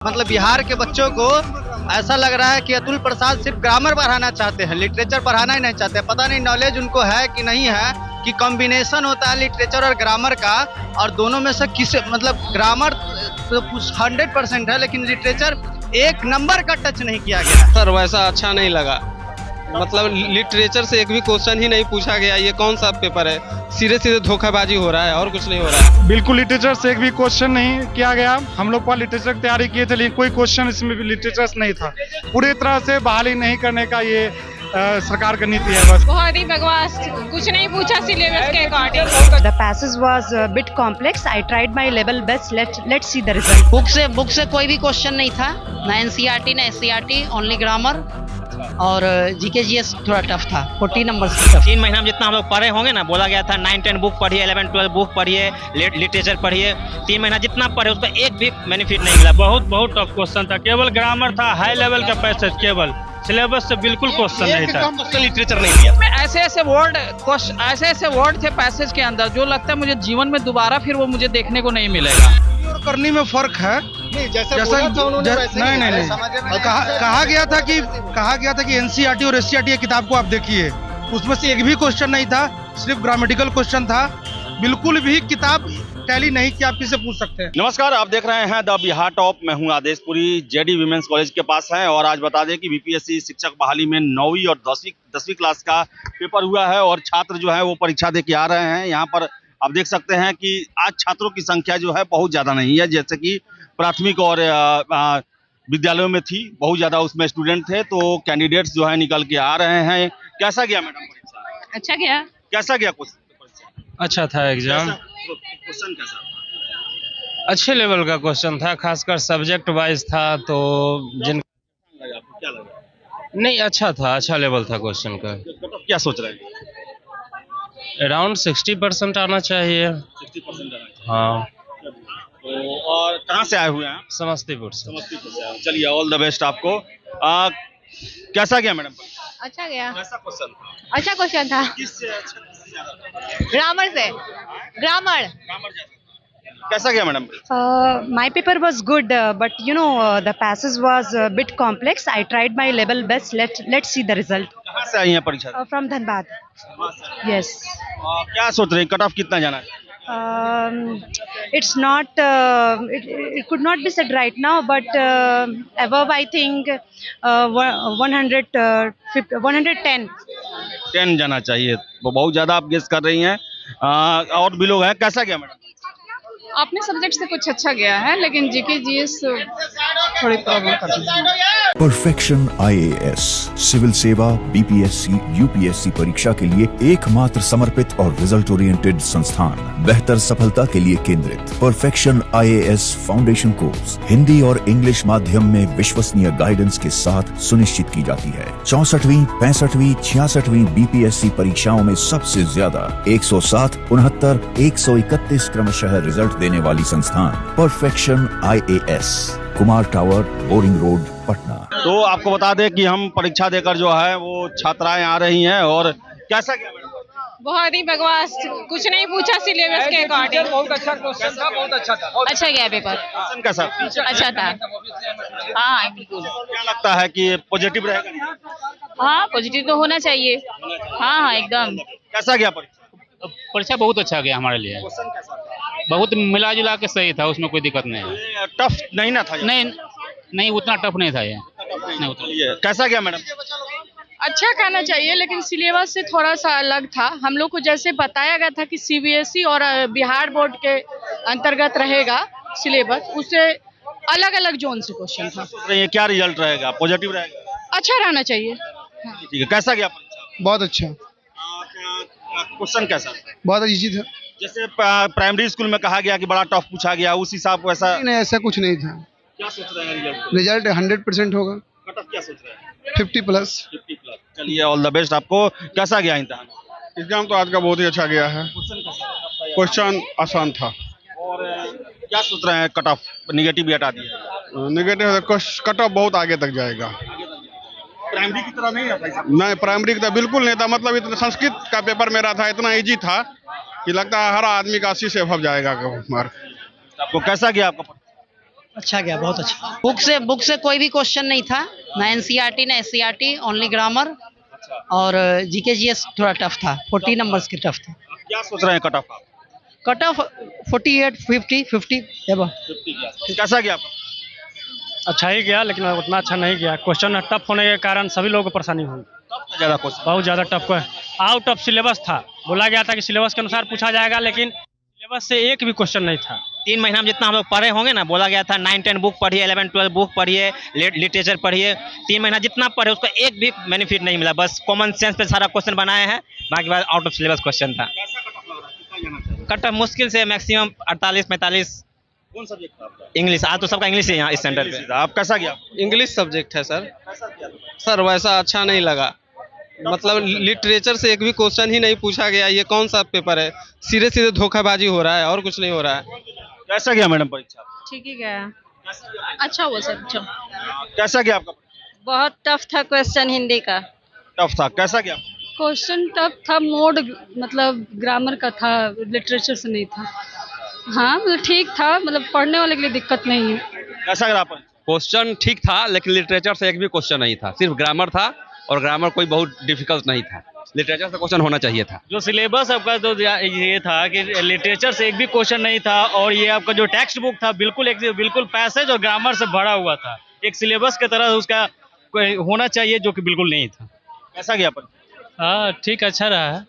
मतलब बिहार के बच्चों को ऐसा लग रहा है कि अतुल प्रसाद सिर्फ ग्रामर पढ़ाना चाहते हैं, लिटरेचर पढ़ाना ही नहीं चाहते। पता नहीं नॉलेज उनको है कि नहीं है, कि कॉम्बिनेशन होता है लिटरेचर और ग्रामर का, और दोनों में से किस मतलब ग्रामर 100% है लेकिन लिटरेचर एक नंबर का टच नहीं किया गया। सर वैसा अच्छा नहीं लगा, मतलब लिटरेचर से एक भी क्वेश्चन ही नहीं पूछा गया। ये कौन सा पेपर है, सीधे सीधे धोखाबाजी हो रहा है और कुछ नहीं हो रहा है। बिल्कुल लिटरेचर से एक भी क्वेश्चन नहीं किया गया। हम लोग पर लिटरेचर की तैयारी किए थे लेकिन कोई क्वेश्चन इसमें भी लिटरेचर नहीं था। पूरी तरह से बहाली नहीं करने का ये सरकार का नीति है। बस बहुत ही बकवास, कुछ नहीं पूछा सिलेबस के according. The passage was a bit complex. I tried my level best. Let's see the result. Book से कोई भी क्वेश्चन नहीं था, ना एनसीईआरटी ना एससीईआरटी, ओनली ग्रामर और जीके जीएस थोड़ा टफ था, 40 नंबर टफ। 3 महीना में जितना हम लोग पढ़े होंगे ना, बोला गया था 9-10 बुक पढ़िए, 11-12 बुक पढ़िए, लिटरेचर पढ़िए। 3 महीना जितना पढ़े उसका एक भी बेनिफिट नहीं मिला। बहुत टफ क्वेश्चन था, केवल ग्रामर था, हाई लेवल का पैसेज, केवल सिलेबस से बिल्कुल क्वेश्चन नहीं था। लिटरेचर नहीं दिया। ऐसे वर्ड थे पैसेज के अंदर जो लगता है मुझे जीवन में दोबारा फिर वो मुझे देखने को नहीं मिलेगा। और करने में फर्क है। नहीं कहा गया था कि एनसीईआरटी और एससीईआरटी किताब को आप देखिए, उसमें से एक भी क्वेश्चन नहीं था, सिर्फ ग्रामेटिकल क्वेश्चन था। बिल्कुल भी किताब टैली नहीं कि आप किसे पूछ सकते हैं। नमस्कार, आप देख रहे हैं द बिहार टॉप। मैं हूं आदेशपुरी, जेडी विमेंस कॉलेज के पास है। और आज बता दें कि बीपीएससी शिक्षक बहाली में 9वीं और 10वीं क्लास का पेपर हुआ है और छात्र जो है वो परीक्षा दे के आ रहे हैं। यहाँ पर आप देख सकते हैं कि आज छात्रों की संख्या जो है बहुत ज़्यादा नहीं है, जैसे कि प्राथमिक और विद्यालयों में थी, बहुत ज़्यादा उसमें स्टूडेंट थे। तो कैंडिडेट्स जो है निकल के आ रहे हैं। कैसा गया मैडम परीक्षा? अच्छा गया। कैसा गया क्वेश्चन? अच्छा था एग्जाम, क्वेश्चन कैसा था? अच्छे लेवल का क्वेश्चन था, खासकर सब्जेक्ट वाइज था। तो जिन आपको क्या लगा? नहीं अच्छा था, अच्छा लेवल था क्वेश्चन का। क्या सोच रहे हैं? अराउंड 60% आना चाहिए। 60% आना चाहिए। हाँ। तो और कहाँ से आए हुए हैं आप? समस्तीपुर से। समस्तीपुर से आए। चलिए, ऑल द बेस्ट आपको। कैसा गया मैडम? अच्छा गया। कैसा क्वेश्चन था? अच्छा क्वेश्चन था। किससे अच्छा, किससे ज्यादा था? ग्रामर से। ग्रामर ज्यादा। कैसा गया madam? My paper was good, but the passage was a bit complex. I tried my level best. Let's see the result. कहाँ से आई हैं परीक्षा? From Dhanbad. Yes. क्या सोच रहे हैं, कट ऑफ कितना जाना है? It's not. It could not be said right now, but above I think 110. 10 जाना चाहिए। वो बहुत ज्यादा आप गेस कर रही हैं। और भी लोग हैं। कैसा गया मैडम? अपने सब्जेक्ट से कुछ अच्छा गया है, लेकिन जीके जीएस थोड़ी प्रॉब्लम करती है। परफेक्शन आईएएस सिविल सेवा, बीपीएससी, यूपीएससी परीक्षा के लिए एकमात्र समर्पित और रिजल्ट ओरिएंटेड संस्थान, बेहतर सफलता के लिए केंद्रित। Perfection IAS foundation course Hindi और इंग्लिश माध्यम में विश्वसनीय गाइडेंस के साथ सुनिश्चित की जाती है। 64वीं, 65वीं, 66वीं बीपीएससी परीक्षाओं में सबसे ज्यादा 107, 69, 131 क्रमशः रिजल्ट देने वाली संस्थान perfection IAS, Kumar tower, boring road, Patna. तो आपको बता दें कि हम परीक्षा देकर जो है वो छात्राएं आ रही हैं। और कैसा गया मैडम? बहुत ही बकवास, कुछ नहीं पूछा सिलेबस के अकॉर्डिंग। बहुत अच्छा क्वेश्चन था, बहुत अच्छा था। अच्छा गया पेपर। क्वेश्चन कैसा? अच्छा था। हाँ बिल्कुल। क्या लगता है कि पॉजिटिव रहेगा? हाँ पॉजिटिव तो होना चाहिए। हाँ एकदम। कैसा गया परीक्षा? परीक्षा बहुत अच्छा गया हमारे लिए, क्वेश्चन कैसा था? बहुत मिला जुला के सही था, उसमें कोई दिक्कत नहीं है। टफ नहीं ना था? नहीं उतना टफ नहीं था ये। नहीं उतना। ये कैसा गया मैडम? अच्छा कहना चाहिए, लेकिन सिलेबस से थोड़ा सा अलग था। हम लोग को जैसे बताया गया था कि सीबीएसई और बिहार बोर्ड के अंतर्गत रहेगा सिलेबस, उससे अलग अलग जोन से क्वेश्चन था। ये क्या रिजल्ट रहेगा? पॉजिटिव रहेगा? अच्छा रहना चाहिए। ठीक है। कैसा गया परीक्षा? बहुत अच्छा। क्वेश्चन कैसा? बहुत इजी था। जैसे प्राइमरी स्कूल में कहा गया कि बड़ा टफ पूछा गया, उस हिसाब वैसा नहीं, ऐसा कुछ नहीं था। क्या सोच रहे हैं रिजल्ट 100% होगा। कट ऑफ क्या सोच रहे हैं? 50+। 50+। चलिए, ऑल द बेस्ट आपको। कैसा गया इम्तिहान? एग्जाम तो आज का बहुत ही अच्छा गया है। क्वेश्चन कैसा? क्वेश्चन आसान था। और क्या सोच रहे हैं, कट ऑफ निगेटिव भी हटा दिया? नेगेटिव कट ऑफ बहुत आगे तक जाएगा। प्राइमरी की तरह नहीं है भाई साहब? नहीं, प्राइमरी की तरह बिल्कुल नहीं था। मतलब इतना संस्कृत का पेपर मेरा था, इतना इजी था कि लगता है हर आदमी का 80 से अबव जाएगा मार्क। आपको कैसा गया आपका? अच्छा गया, बहुत अच्छा। बुक से कोई भी क्वेश्चन नहीं था, ना एनसीईआरटी ना एससीईआरटी, ओनली ग्रामर और जीके जीएस थोड़ा टफ था, 40 नंबर्स के टफ था। क्या सोच रहे हैं कट ऑफ आप? Cut off 48 50 above. कैसा गया आपका? अच्छा ही गया, लेकिन उतना अच्छा नहीं गया। क्वेश्चन टफ होने के कारण सभी लोगों को परेशानी हुई। ज्यादा क्वेश्चन बहुत ज़्यादा टफ है, आउट ऑफ सिलेबस था। बोला गया था कि सिलेबस के अनुसार पूछा जाएगा, लेकिन सिलेबस से एक भी क्वेश्चन नहीं था। 3 महीना में जितना हम लोग पढ़े होंगे ना, बोला गया था 9-10 बुक पढ़िए, 11-12 बुक पढ़िए, लिटरेचर पढ़िए। 3 महीना जितना पढ़े उसका एक भी बेनिफिट नहीं मिला, बस कॉमन सेंस पे सारा क्वेश्चन बनाए हैं, बाकी बात आउट ऑफ सिलेबस क्वेश्चन था। कट ऑफ मुश्किल से मैक्सिमम 48-45। कौन सब्जेक्ट था आपका? इंग्लिश, आज तो सबका इंग्लिश है यहाँ इस सेंटर पे। आप कैसा गया? इंग्लिश सब्जेक्ट है सर। सर वैसा अच्छा नहीं लगा, मतलब लिटरेचर से एक भी क्वेश्चन ही नहीं पूछा गया। ये कौन सा पेपर है? सीधे सीधे धोखाबाजी हो रहा है और कुछ नहीं हो रहा है। कैसा गया मैडम परीक्षा? ठीक ही गया, अच्छा हुआ सर। अच्छा, कैसा गया आपका? बहुत टफ था क्वेश्चन हिंदी का। टफ था, कैसा गया? क्वेश्चन टफ था, मोड मतलब ग्रामर का था, लिटरेचर से नहीं था। हाँ मतलब ठीक था, मतलब पढ़ने वाले के लिए दिक्कत नहीं है। कैसा गया आपका? क्वेश्चन ठीक था, लेकिन लिटरेचर से एक भी क्वेश्चन नहीं था, सिर्फ ग्रामर था, और ग्रामर कोई बहुत डिफिकल्ट नहीं था। लिटरेचर से क्वेश्चन होना चाहिए था। जो सिलेबस आपका तो ये था कि लिटरेचर से एक भी क्वेश्चन नहीं था, और ये आपका जो टेक्स्ट बुक था बिल्कुल पैसेज और ग्रामर से भरा हुआ था। एक सिलेबस की तरह उसका कोई होना चाहिए, जो कि बिल्कुल नहीं था। कैसा गया परीक्षा? हाँ ठीक, अच्छा रहा।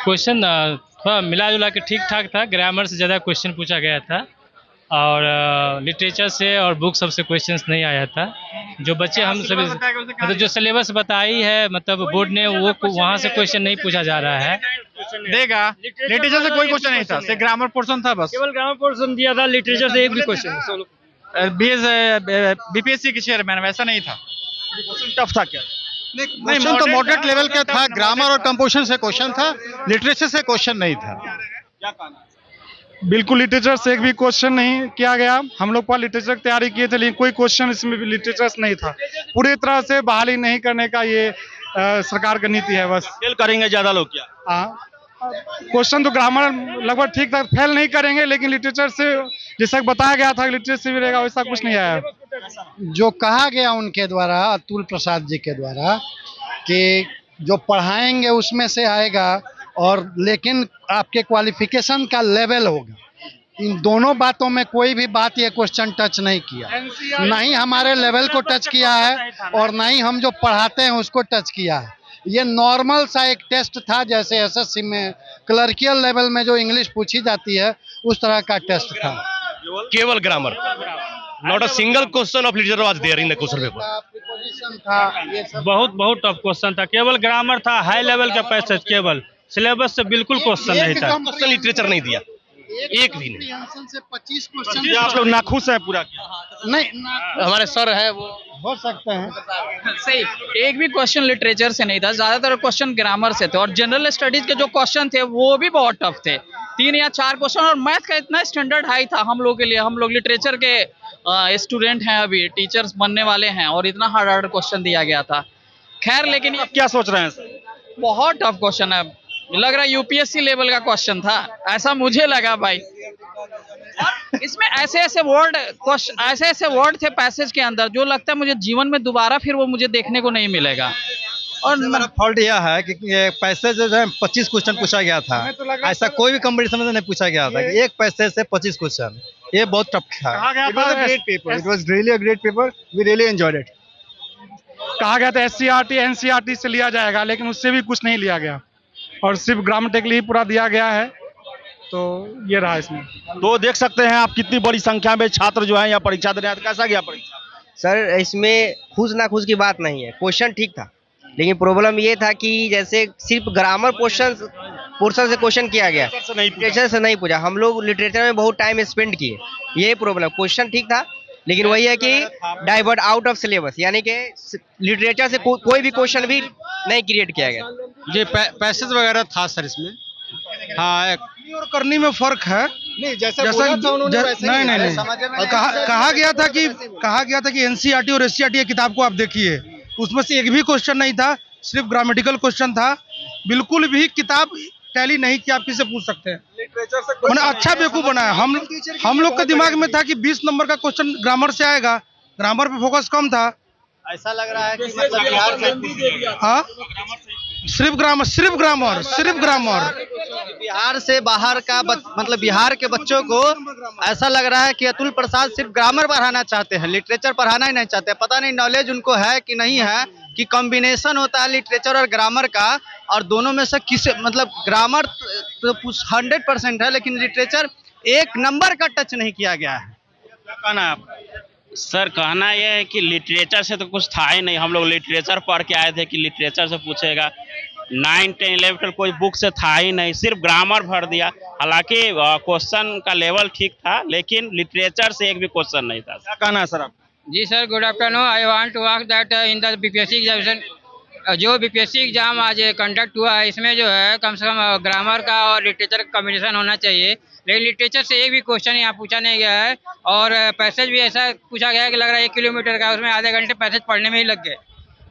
क्वेश्चन थोड़ा मिला जुला के ठीक ठाक था, ग्रामर से ज़्यादा क्वेश्चन पूछा गया था, और लिटरेचर से और बुक सबसे क्वेश्चंस नहीं आया था। जो बच्चे हम सभी मतलब जो सिलेबस बताई है, मतलब बोर्ड ने वो वहाँ से क्वेश्चन नहीं पूछा जा रहा है। देगा, लिटरेचर से कोई क्वेश्चन नहीं था, सिर्फ ग्रामर पोर्शन था बस। केवल ग्रामर पोर्शन दिया था, लिटरेचर से एक भी क्वेश्चन। बीपीएससी के चेयरमैन वैसा नहीं था। टफ था क्या? क्वेश्चन तो मॉडरेट लेवल का था, ग्रामर और कंपोजिशन से क्वेश्चन था, लिटरेचर से क्वेश्चन नहीं था। क्या कहना? बिल्कुल लिटरेचर से एक भी क्वेश्चन नहीं किया गया। हम लोग पर लिटरेचर की तैयारी किए थे, लेकिन कोई क्वेश्चन इसमें लिटरेचर से नहीं था। पूरी तरह से बहाली नहीं करने का ये सरकार का नीति है बस। फेल करेंगे ज्यादा लोग क्या? हाँ, क्वेश्चन तो ग्रामर लगभग ठीक था, फेल नहीं करेंगे, लेकिन लिटरेचर से जैसा बताया गया था लिटरेचर से भी रहेगा, वैसा कुछ नहीं आया। जो कहा गया उनके द्वारा, अतुल प्रसाद जी के द्वारा, कि जो पढ़ाएंगे उसमें से आएगा, और लेकिन आपके क्वालिफिकेशन का लेवल होगा। इन दोनों बातों में कोई भी बात ये क्वेश्चन टच नहीं किया, ना ही हमारे लेवल को टच किया है, और ना ही हम जो पढ़ाते हैं उसको टच किया है। ये नॉर्मल सा एक टेस्ट था, जैसे एसएससी में क्लर्कियल लेवल में जो इंग्लिश पूछी जाती है उस तरह का टेस्ट था। केवल grammar, not a single question of literature was there in the question paper. बहुत टफ क्वेश्चन था, केवल ग्रामर था, हाई लेवल का पैसेज, केवल सिलेबस से बिल्कुल क्वेश्चन नहीं था। क्वेश्चन लिटरेचर नहीं दिया, एक भी नहीं। से 25 क्वेश्चन आप लोग नाखुश हैं पूरा? नहीं, हमारे सर है वो हो सकते हैं। सही, एक भी क्वेश्चन लिटरेचर से नहीं था, ज्यादातर क्वेश्चन ग्रामर से थे, और जनरल स्टडीज के जो क्वेश्चन थे वो भी बहुत टफ थे। 3 या 4 क्वेश्चन, और मैथ का इतना स्टैंडर्ड हाई था हम लोग के लिए। हम लोग लिटरेचर के स्टूडेंट हैं, अभी टीचर्स बनने वाले हैं, और इतना हार्ड क्वेश्चन दिया गया था। खैर, लेकिन आप क्या सोच रहे हैं? बहुत टफ क्वेश्चन है, लग रहा है यूपीएससी लेवल का क्वेश्चन था, ऐसा मुझे लगा भाई। इसमें ऐसे वर्ड थे पैसेज के अंदर, जो लगता है मुझे जीवन में दोबारा फिर वो मुझे देखने को नहीं मिलेगा। और मेरा फॉल्ट यह है कि ये पैसेज जो है 25 क्वेश्चन पूछा गया था, ऐसा कोई भी कंपटीशन में नहीं पूछा गया था कि एक पैसेज से 25 क्वेश्चन। ये बहुत टफ था। It was a great paper, it was really a great paper, we really enjoyed it. कहा गया था एससीईआरटी एनसीईआरटी से लिया जाएगा, लेकिन उससे भी कुछ नहीं लिया गया, और सिर्फ ग्रामर के लिए पूरा दिया गया है। तो ये रहा इसमें। तो देख सकते हैं आप कितनी बड़ी संख्या में छात्र जो है यहाँ परीक्षा दे रहे हैं। कैसा गया परीक्षा? सर, इसमें खुश ना खुश की बात नहीं है, क्वेश्चन ठीक था, लेकिन प्रॉब्लम ये था कि जैसे सिर्फ ग्रामर पोर्शन से क्वेश्चन किया गया, लिटरेचर से नहीं पूछा। हम लोग लिटरेचर में बहुत टाइम स्पेंड किए, यही प्रॉब्लम। क्वेश्चन ठीक था, लेकिन वही है कि डाइवर्ट आउट ऑफ सिलेबस, यानी कि लिटरेचर से कोई भी क्वेश्चन भी नहीं क्रिएट किया गया। ये पैसेज वगैरह था सर इसमें। हाँ, और करनी में फर्क है। नहीं, जैसा नहीं, कहा गया था कि एनसीईआरटी और एससीईआरटी की किताब को आप देखिए, उसमें से एक भी क्वेश्चन नहीं था, सिर्फ ग्रामेटिकल क्वेश्चन था। बिल्कुल भी किताब टैली नहीं किया आप किससे पूछ सकते हैं? मैंने अच्छा बेवकूफ बनाया। हम लोग के दिमाग में था कि 20 नंबर का क्वेश्चन ग्रामर से आएगा, ग्रामर पे फोकस कम था। ऐसा लग रहा है कि मतलब बिहार से हाँ, सिर्फ ग्रामर बिहार से बाहर का मतलब बिहार के बच्चों को ऐसा लग रहा है कि अतुल प्रसाद सिर्फ ग्रामर पढ़ाना चाहते हैं, लिटरेचर पढ़ाना ही नहीं चाहते। पता नहीं नॉलेज उनको है कि नहीं है कि कॉम्बिनेशन होता है लिटरेचर और ग्रामर का, और दोनों में से किस मतलब ग्रामर तो 100% है, लेकिन लिटरेचर 1 नंबर का टच नहीं किया गया है। क्या कहना है आपका? सर कहना यह है कि लिटरेचर से तो कुछ था ही नहीं। हम लोग लिटरेचर पढ़ के आए थे कि लिटरेचर से पूछेगा। 9, 10, 11, 12 कोई बुक से था ही नहीं, सिर्फ ग्रामर भर दिया। हालांकि क्वेश्चन का लेवल ठीक था, लेकिन लिटरेचर से एक भी क्वेश्चन नहीं था। क्या कहना है सर आप? जी sir, good afternoon. I want to ask that in the BPSC examination, जो बीपीएससी एग्जाम आज कंडक्ट हुआ है, इसमें जो है कम से कम ग्रामर का और लिटरेचर का कॉम्बिनेशन होना चाहिए, लेकिन लिटरेचर से एक भी क्वेश्चन यहाँ पूछा नहीं गया है। और पैसेज भी ऐसा पूछा गया है कि लग रहा है 1 किलोमीटर का, उसमें आधे घंटे पैसेज पढ़ने में ही लग गए।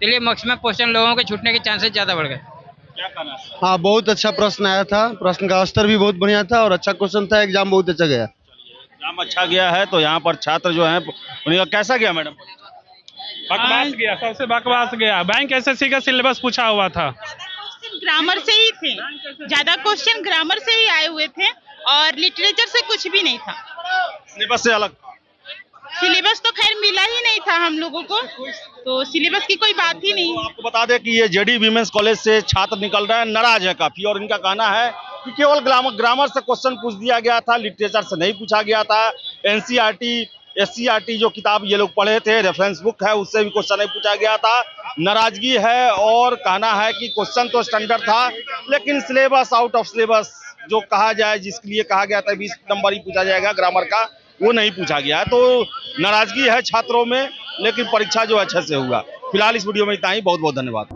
इसलिए मैक्सिमम क्वेश्चन लोगों के छूटने के चांसेस ज़्यादा बढ़ गए। हाँ, बहुत अच्छा प्रश्न आया था, प्रश्न का स्तर भी बहुत बढ़िया था और अच्छा क्वेश्चन था। एग्जाम बहुत अच्छा गया। एग्जाम अच्छा गया है तो यहाँ पर छात्र जो है उनका कैसा गया मैडम? बकवास गया, सबसे बकवास गया। बैंक एसएससी का सिलेबस पूछा हुआ था, ग्रामर से ही थे, ज्यादा क्वेश्चन ग्रामर से ही आए हुए थे और लिटरेचर से कुछ भी नहीं था। सिलेबस से अलग? सिलेबस तो खैर मिला ही नहीं था हम लोगों को, तो सिलेबस की कोई बात ही नहीं। आपको बता दें कि ये जेडी वीमेंस कॉलेज से छात्र निकल रहे हैं, नाराज है काफी, और इनका कहना है कि केवल ग्रामर से क्वेश्चन पूछ दिया गया था, लिटरेचर से नहीं पूछा गया था। एनसीईआरटी, एससीईआरटी जो किताब ये लोग पढ़े थे, रेफरेंस बुक है, उससे भी क्वेश्चन नहीं पूछा गया था। नाराजगी है और कहना है कि क्वेश्चन तो स्टैंडर्ड था, लेकिन सिलेबस आउट ऑफ सिलेबस जो कहा जाए, जिसके लिए कहा गया था 20 नंबर ही पूछा जाएगा ग्रामर का, वो नहीं पूछा गया है। तो नाराजगी है छात्रों में, लेकिन परीक्षा जो अच्छे से हुआ। फिलहाल इस वीडियो में इतना ही। बहुत बहुत धन्यवाद।